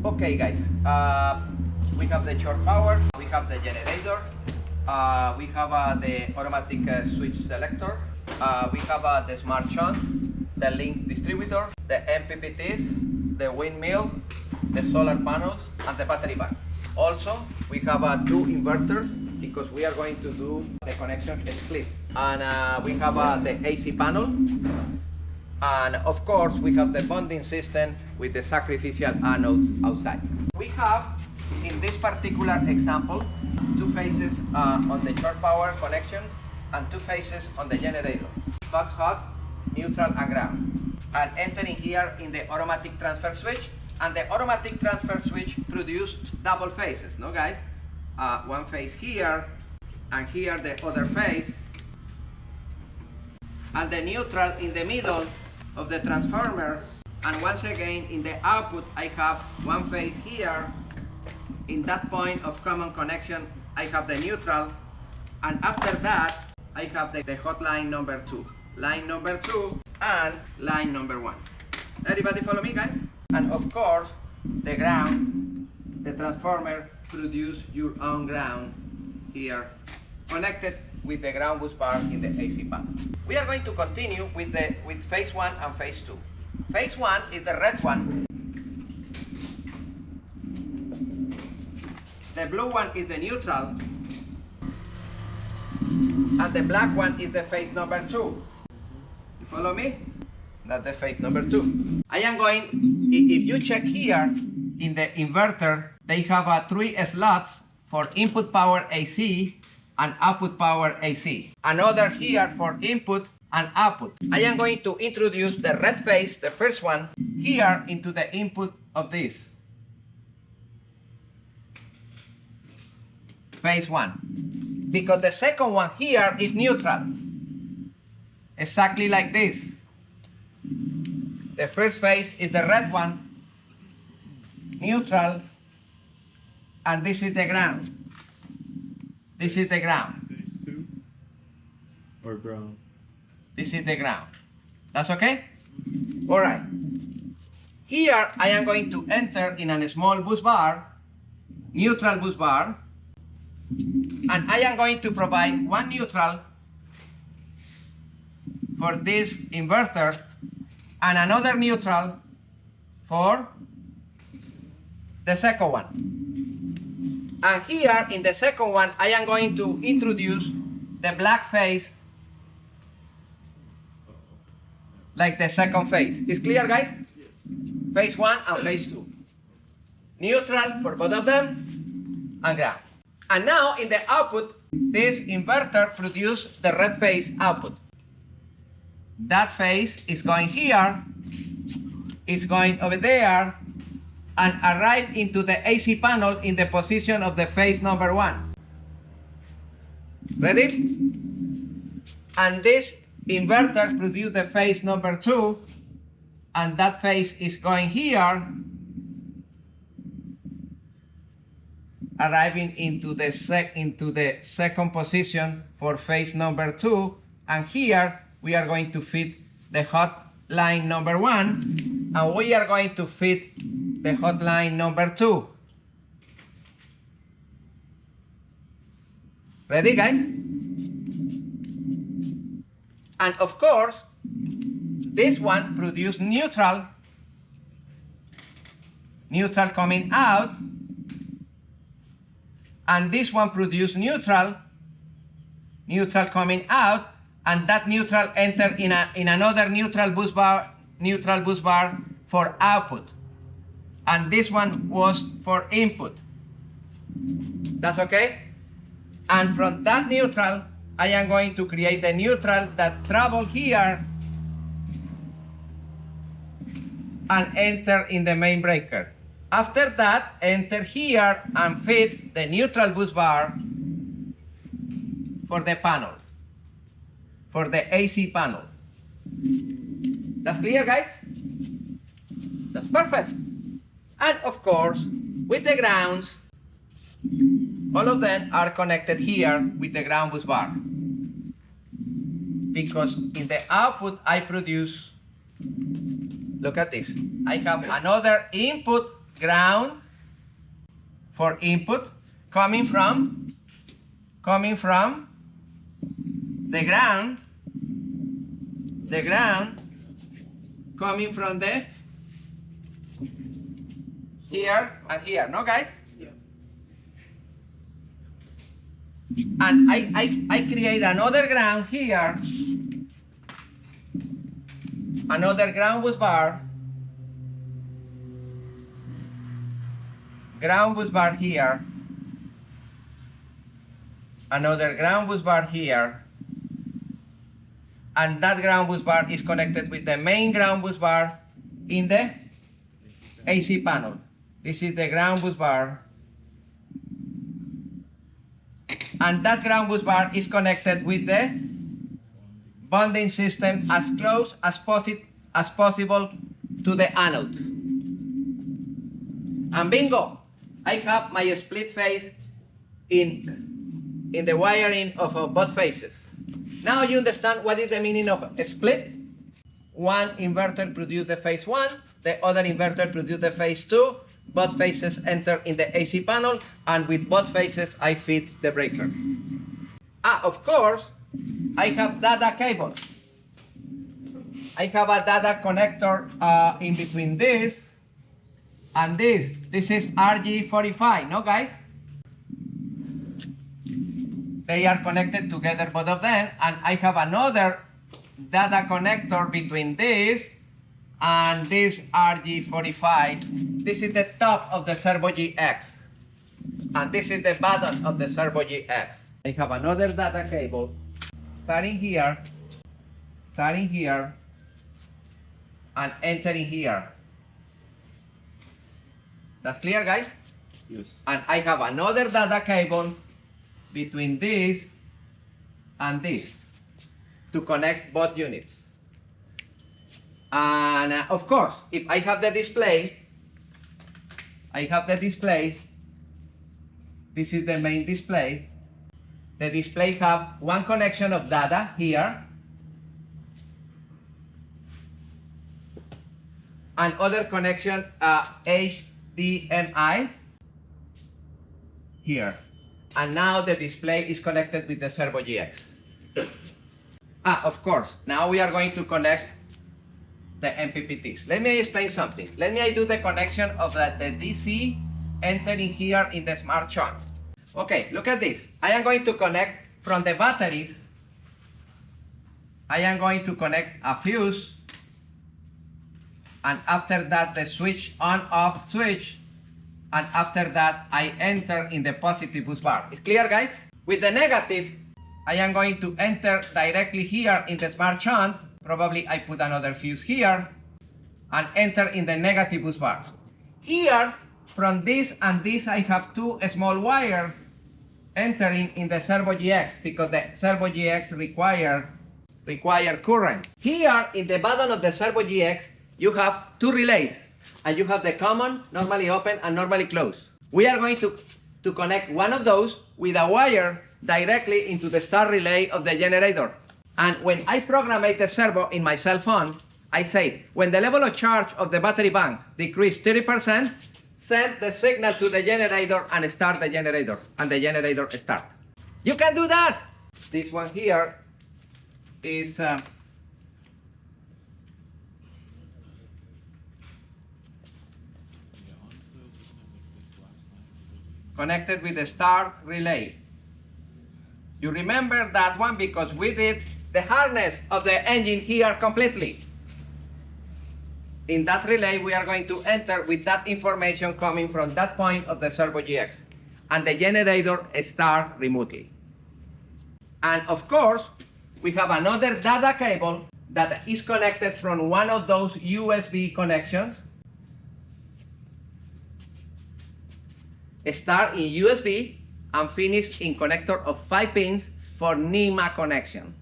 Okay guys, we have the short power, we have the generator, we have the automatic switch selector, we have the smart shunt, the link distributor, the MPPTs, the windmill, the solar panels, and the battery bank. Also, we have two inverters because we are going to do the connection split. And we have the AC panel. And of course, we have the bonding system with the sacrificial anodes outside. We have, in this particular example, two phases on the short power connection and two phases on the generator. Hot, neutral, and ground. And entering here in the automatic transfer switch. And the automatic transfer switch produces double phases, no guys? One phase here, and here the other phase. And the neutral in the middle of the transformer, and once again in the output I have one phase here. In that point of common connection I have the neutral, and after that I have the hot line number 2, line number 2, and line number 1. Everybody follow me, guys? And of course the ground, the transformer produce your own ground here, connected with the ground bus bar in the AC panel. We are going to continue with phase 1 and phase 2. Phase 1 is the red one. The blue one is the neutral. And the black one is the phase number 2. You follow me? That's the phase number 2. I am going, if you check here in the inverter, they have 3 slots for input power AC and output power AC. Another here for input and output. I am going to introduce the red phase, the first one, here into the input of this. Phase 1. Because the second one here is neutral. Exactly like this. The first phase is the red one, neutral, and this is the ground. This is the ground. Phase 2 or ground? This is the ground. That's okay? All right. Here I am going to enter in a small bus bar, neutral bus bar, and I am going to provide one neutral for this inverter and another neutral for the second one. And here in the second one, I am going to introduce the black phase like the second phase. Is clear, guys? Phase 1 and phase 2. Neutral for both of them and ground. And now in the output, this inverter produces the red phase output. That phase is going here, is going over there, and arrive into the AC panel in the position of the phase number 1. Ready? And this inverter produces the phase number 2, and that phase is going here, arriving into the second position for phase number 2, and here we are going to feed the hot line number 1, and we are going to feed the hot line number 2. Ready, guys? And of course, this one produces neutral coming out, and this one produces neutral coming out, and that neutral enter in another neutral bus bar for output, and this one was for input. That's okay? And from that neutral, I am going to create a neutral that travel here and enter in the main breaker. After that, enter here and feed the neutral bus bar for the panel, for the AC panel. That's clear, guys? That's perfect. And of course, with the grounds, all of them are connected here with the ground bus bar. Because in the output I produce, look at this, I have another input ground for input coming from the ground coming from the here and here, no guys? Yeah. And I create another ground here, another ground bus bar here, another ground bus bar here, and that ground bus bar is connected with the main ground bus bar in the AC panel. This is the ground bus bar, and that ground bus bar is connected with the bonding system as close as possible to the anodes. And bingo, I have my split phase in the wiring of both phases. Now you understand what is the meaning of a split. One inverter produces the phase 1, the other inverter produces the phase 2. Both phases enter in the AC panel, and with both phases I feed the breakers. Of course, I have data cables. I have a data connector in between this and this. This is RG45, no guys? They are connected together, both of them, and I have another data connector between this and this RG45. This is the top of the Servo GX, and this is the bottom of the Servo GX. I have another data cable starting here, and entering here. That's clear, guys? Yes. And I have another data cable between this and this to connect both units. And of course, if I have the display, this is the main display. The display have one connection of data here, and other connection HDMI here. And now the display is connected with the Servo GX. Of course, now we are going to connect the MPPTs. Let me explain something. Let me do the connection of the DC entering here in the smart shunt. Okay, look at this. I am going to connect from the batteries. I am going to connect a fuse, and after that the switch on-off switch, and after that I enter in the positive bus bar. It's clear, guys? With the negative, I am going to enter directly here in the smart shunt. Probably I put another fuse here and enter in the negative bus bars. Here, from this and this, I have two small wires entering in the Servo GX because the Servo GX require current. Here, in the bottom of the Servo GX, you have two relays, and you have the common, normally open, and normally closed. We are going to connect one of those with a wire directly into the start relay of the generator. And when I program the servo in my cell phone, I say, when the level of charge of the battery banks decrease 30%, send the signal to the generator and start the generator, and the generator start. You can do that. This one here is connected with the start relay. You remember that one because we did the harness of the engine here completely. In that relay, we are going to enter with that information coming from that point of the Servo GX, and the generator start remotely. And of course, we have another data cable that is connected from one of those USB connections. Start in USB and finish in connector of 5 pins for NEMA connection.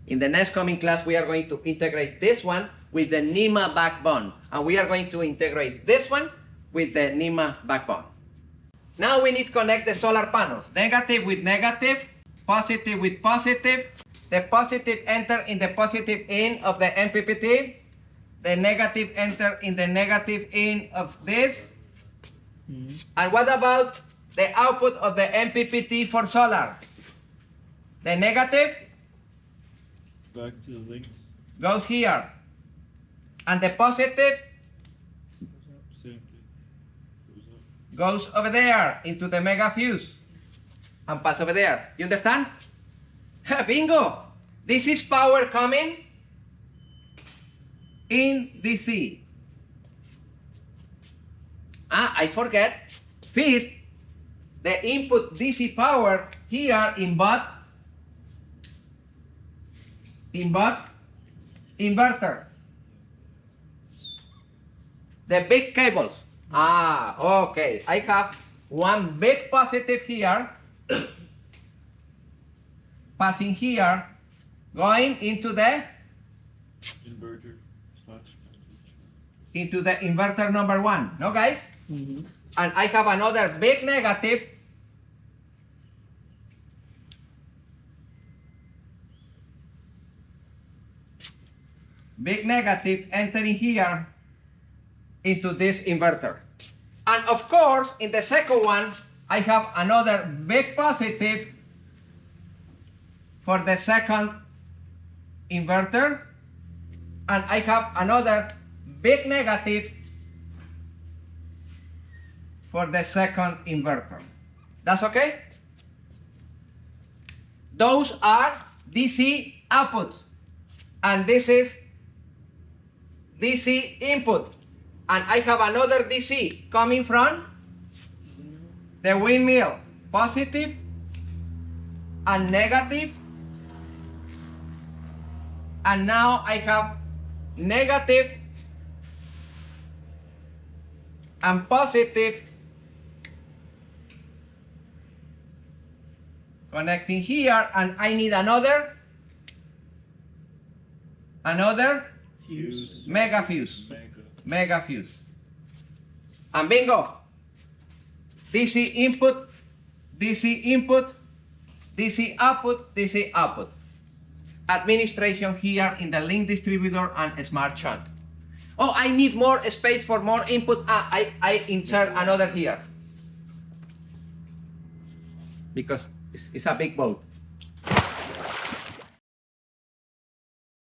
In the next coming class, we are going to integrate this one with the NEMA backbone, and we are going to integrate this one with the NEMA backbone. Now we need to connect the solar panels, negative with negative, positive with positive. The positive enter in the positive in of the MPPT, the negative enter in the negative in of this, And what about the output of the MPPT for solar? The negative Back to the link. goes here. And the positive Same thing. Goes up. goes over there into the mega fuse and pass over there. You understand? Bingo! This is power coming in DC. I forget. Feed the input DC power here in what? In what? Inverter. The big cables. Okay. I have one big positive here, passing here, going into the Inverter slash. into the inverter number 1. No, guys? And I have another big negative entering here into this inverter. And of course, in the second one, I have another big positive for the second inverter, and I have another big negative for the second inverter. That's okay? Those are DC outputs, and this is DC input. And I have another DC coming from the windmill, positive and negative. And now I have negative and positive connecting here, and I need another Fuse. mega fuse. Mega. Mega fuse. And bingo! DC input, DC input, DC output, DC output. Administration here in the link distributor and smart shunt. Oh, I need more space for more input. I insert another here. Because it's a big boat.